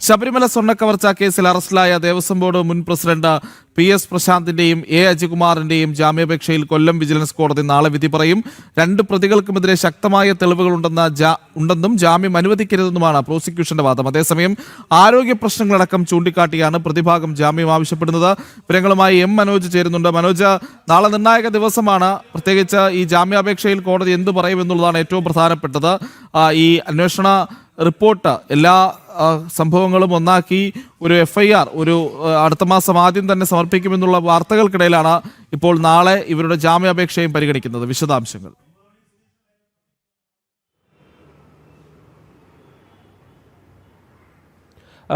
ശബരിമല സ്വർണ്ണക്കവർച്ചാ കേസിൽ അറസ്റ്റിലായ ദേവസ്വം ബോർഡ് മുൻ പ്രസിഡന്റ് PS പ്രശാന്തിന്റെയും അജികുമാറിന്റെയും ജാമ്യാപേക്ഷയിൽ കൊല്ലം വിജിലൻസ് കോടതി നാളെ വിധി പറയും. രണ്ട് പ്രതികൾക്കുമെതിരെ ശക്തമായ തെളിവുകളുണ്ടെന്നും ജാമ്യം അനുവദിക്കരുതെന്നുമാണ് പ്രോസിക്യൂഷന്റെ വാദം. അതേസമയം ആരോഗ്യ പ്രശ്നങ്ങളടക്കം ചൂണ്ടിക്കാട്ടിയാണ് പ്രതിഭാഗം ജാമ്യം ആവശ്യപ്പെടുന്നത്. വിവരങ്ങളുമായി മനോജ് ചേരുന്നുണ്ട്. മനോജ്, നാളെ നിർണായക ദിവസമാണ്. പ്രത്യേകിച്ച് ഈ ജാമ്യാപേക്ഷയിൽ കോടതി എന്ത് പറയുമെന്നുള്ളതാണ് ഏറ്റവും പ്രധാനപ്പെട്ടത്. ഈ അന്വേഷണ റിപ്പോർട്ട് എല്ലാ സംഭവങ്ങളും ഒന്നാക്കി ഒരു FIR അടുത്ത മാസം ആദ്യം തന്നെ സമർപ്പിക്കുമെന്നുള്ള വാർത്തകൾക്കിടയിലാണ് ഇപ്പോൾ നാളെ ഇവരുടെ ജാമ്യാപേക്ഷയും പരിഗണിക്കുന്നത്. വിശദാംശങ്ങൾ.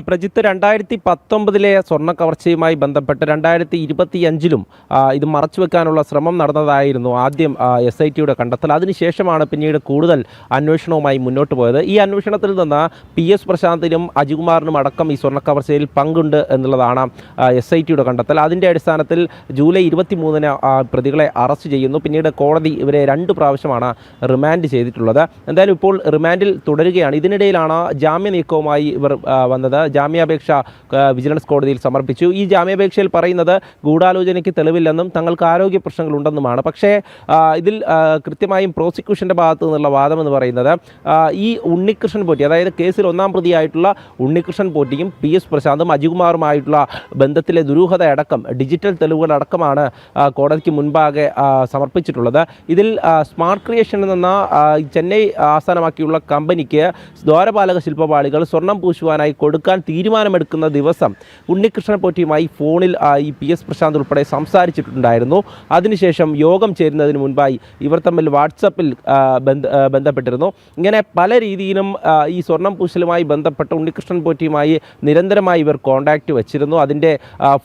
പ്രജിത്ത്, 2019 സ്വർണ്ണക്കവർച്ചയുമായി ബന്ധപ്പെട്ട് 2025 ഇത് മറച്ചുവെക്കാനുള്ള ശ്രമം നടന്നതായിരുന്നു ആദ്യം SITയുടെ കണ്ടെത്തൽ. അതിനുശേഷമാണ് പിന്നീട് കൂടുതൽ അന്വേഷണവുമായി മുന്നോട്ട് പോയത്. ഈ അന്വേഷണത്തിൽ നിന്ന് PS പ്രശാന്തിനും അജികുമാറിനും അടക്കം ഈ സ്വർണ്ണക്കവർച്ചയിൽ പങ്കുണ്ട് എന്നുള്ളതാണ് SITയുടെ കണ്ടെത്തൽ. അതിൻ്റെ അടിസ്ഥാനത്തിൽ ജൂലൈ 23 പ്രതികളെ അറസ്റ്റ് ചെയ്യുന്നു. പിന്നീട് കോടതി ഇവരെ 2 പ്രാവശ്യമാണ് റിമാൻഡ് ചെയ്തിട്ടുള്ളത്. എന്തായാലും ഇപ്പോൾ റിമാൻഡിൽ തുടരുകയാണ്. ഇതിനിടയിലാണ് ജാമ്യ നീക്കവുമായി ഇവർ വന്നത്. ജാമ്യാപേക്ഷ വിജിലൻസ് കോടതിയിൽ സമർപ്പിച്ചു. ഈ ജാമ്യാപേക്ഷയിൽ പറയുന്നത് ഗൂഢാലോചനയ്ക്ക് തെളിവില്ലെന്നും തങ്ങൾക്ക് ആരോഗ്യ പ്രശ്നങ്ങളുണ്ടെന്നുമാണ്. പക്ഷേ ഇതിൽ കൃത്യമായും പ്രോസിക്യൂഷൻ്റെ ഭാഗത്തു നിന്നുള്ള വാദമെന്ന് പറയുന്നത് ഈ ഉണ്ണികൃഷ്ണൻ പോറ്റി, അതായത് കേസിൽ 1-ാം പ്രതിയായിട്ടുള്ള ഉണ്ണികൃഷ്ണൻ പോറ്റിയും PS പ്രശാന്തും അജികുമാറുമായിട്ടുള്ള ബന്ധത്തിലെ ദുരൂഹതയടക്കം ഡിജിറ്റൽ തെളിവുകളടക്കമാണ് കോടതിക്ക് മുൻപാകെ സമർപ്പിച്ചിട്ടുള്ളത്. ഇതിൽ സ്മാർട്ട് ക്രിയേഷൻ എന്ന ചെന്നൈ ആസ്ഥാനമാക്കിയുള്ള കമ്പനിക്ക് ദ്വാരപാലക ശില്പപാളികൾ സ്വർണം പൂശുവാനായി കൊടുക്കാൻ തീരുമാനമെടുക്കുന്ന ദിവസം ഉണ്ണികൃഷ്ണൻ പോറ്റിയുമായി ഫോണിൽ ഈ PS പ്രശാന്ത് ഉൾപ്പെടെ സംസാരിച്ചിട്ടുണ്ടായിരുന്നു. അതിനുശേഷം യോഗം ചേരുന്നതിന് മുൻപായി ഇവർ തമ്മിൽ വാട്സപ്പിൽ ബന്ധപ്പെട്ടിരുന്നു. ഇങ്ങനെ പല രീതിയിലും ഈ സ്വർണം പൂശലുമായി ബന്ധപ്പെട്ട് ഉണ്ണികൃഷ്ണൻ പോറ്റിയുമായി നിരന്തരമായി ഇവർ കോൺടാക്റ്റ് വെച്ചിരുന്നു. അതിൻ്റെ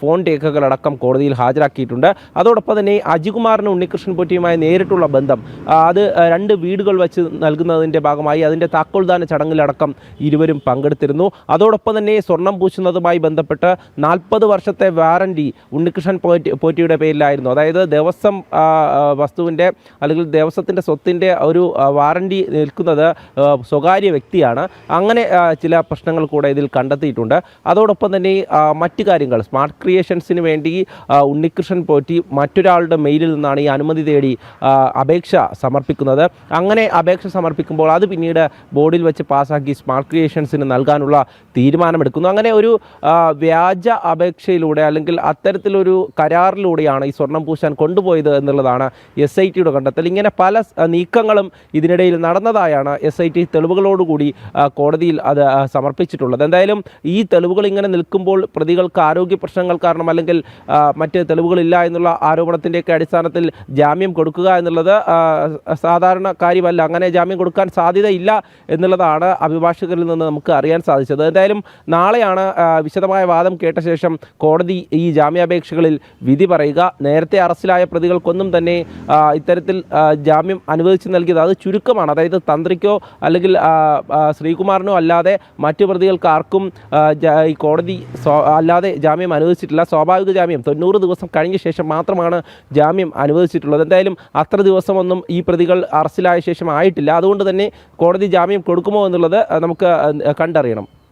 ഫോൺ രേഖകളടക്കം കോടതിയിൽ ഹാജരാക്കിയിട്ടുണ്ട്. അതോടൊപ്പം തന്നെ അജികുമാറിന് ഉണ്ണികൃഷ്ണൻ പോറ്റിയുമായി നേരിട്ടുള്ള ബന്ധം, അത് 2 വീടുകൾ വെച്ച് നൽകുന്നതിൻ്റെ ഭാഗമായി അതിൻ്റെ താക്കോൽദാന ചടങ്ങിലടക്കം ഇരുവരും പങ്കെടുത്തിരുന്നു. അതോടൊപ്പം തന്നെ സ്വർണം പൂശുന്നതുമായി ബന്ധപ്പെട്ട് 40 വർഷത്തെ വാറണ്ടി ഉണ്ണികൃഷ്ണൻ പോറ്റിയുടെ പേരിലായിരുന്നു. അതായത് ദേവസ്വം വസ്തുവിൻ്റെ അല്ലെങ്കിൽ ദേവസ്വത്തിൻ്റെ സ്വത്തിൻ്റെ ഒരു വാറണ്ടി നിൽക്കുന്നത് സ്വകാര്യ വ്യക്തിയാണ്. അങ്ങനെ ചില പ്രശ്നങ്ങൾ കൂടെ ഇതിൽ കണ്ടെത്തിയിട്ടുണ്ട്. അതോടൊപ്പം തന്നെ മറ്റു കാര്യങ്ങൾ, സ്മാർട്ട് ക്രിയേഷൻസിന് വേണ്ടി ഉണ്ണികൃഷ്ണൻ പോറ്റി മറ്റൊരാളുടെ മെയിലിൽ നിന്നാണ് ഈ അനുമതി തേടി അപേക്ഷ സമർപ്പിക്കുന്നത്. അങ്ങനെ അപേക്ഷ സമർപ്പിക്കുമ്പോൾ അത് പിന്നീട് ബോർഡിൽ വെച്ച് പാസ്സാക്കി സ്മാർട്ട് ക്രിയേഷൻസിന് നൽകാനുള്ള തീരുമാനമെടുക്കുന്നു. അങ്ങനെ ഒരു വ്യാജ അപേക്ഷയിലൂടെ അല്ലെങ്കിൽ അത്തരത്തിലൊരു കരാറിലൂടെയാണ് ഈ സ്വർണം പൂശാൻ കൊണ്ടുപോയത് എന്നുള്ളതാണ് SITയുടെ കണ്ടെത്തൽ. ഇങ്ങനെ പല നീക്കങ്ങളും ഇതിനിടയിൽ നടന്നതായാണ് SIT തെളിവുകളോടുകൂടി കോടതിയിൽ അത് സമർപ്പിച്ചിട്ടുള്ളത്. എന്തായാലും ഈ തെളിവുകൾ ഇങ്ങനെ നിൽക്കുമ്പോൾ പ്രതികൾക്ക് ആരോഗ്യ പ്രശ്നങ്ങൾ കാരണം അല്ലെങ്കിൽ മറ്റ് തെളിവുകളില്ല എന്നുള്ള ആരോപണത്തിൻ്റെയൊക്കെ അടിസ്ഥാനത്തിൽ ജാമ്യം കൊടുക്കുക എന്നുള്ളത് സാധാരണ കാര്യമല്ല. അങ്ങനെ ജാമ്യം കൊടുക്കാൻ സാധ്യതയില്ല എന്നുള്ളതാണ് അഭിഭാഷകരിൽ നിന്ന് നമുക്ക് അറിയാൻ സാധിച്ചത്. എന്തായാലും നാളെയാണ് വിശദമായ വാദം കേട്ട ശേഷം കോടതി ഈ ജാമ്യാപേക്ഷകളിൽ വിധി പറയുക. നേരത്തെ അറസ്റ്റിലായ പ്രതികൾക്കൊന്നും തന്നെ ഇത്തരത്തിൽ ജാമ്യം അനുവദിച്ച് നൽകിയത് അത് ചുരുക്കമാണ്. അതായത് തന്ത്രിക്കോ അല്ലെങ്കിൽ ശ്രീകുമാറിനോ അല്ലാതെ മറ്റു പ്രതികൾക്ക് ആർക്കും ഈ കോടതി അല്ലാതെ ജാമ്യം അനുവദിച്ചിട്ടില്ല. സ്വാഭാവിക ജാമ്യം 90 ദിവസം കഴിഞ്ഞ ശേഷം മാത്രമാണ് ജാമ്യം അനുവദിച്ചിട്ടുള്ളത്. എന്തായാലും അത്ര ദിവസമൊന്നും ഈ പ്രതികൾ അറസ്റ്റിലായ ശേഷം ആയിട്ടില്ല. അതുകൊണ്ട് തന്നെ കോടതി ജാമ്യം കൊടുക്കുമോ എന്നുള്ളത് നമുക്ക് കണ്ടറിയണം.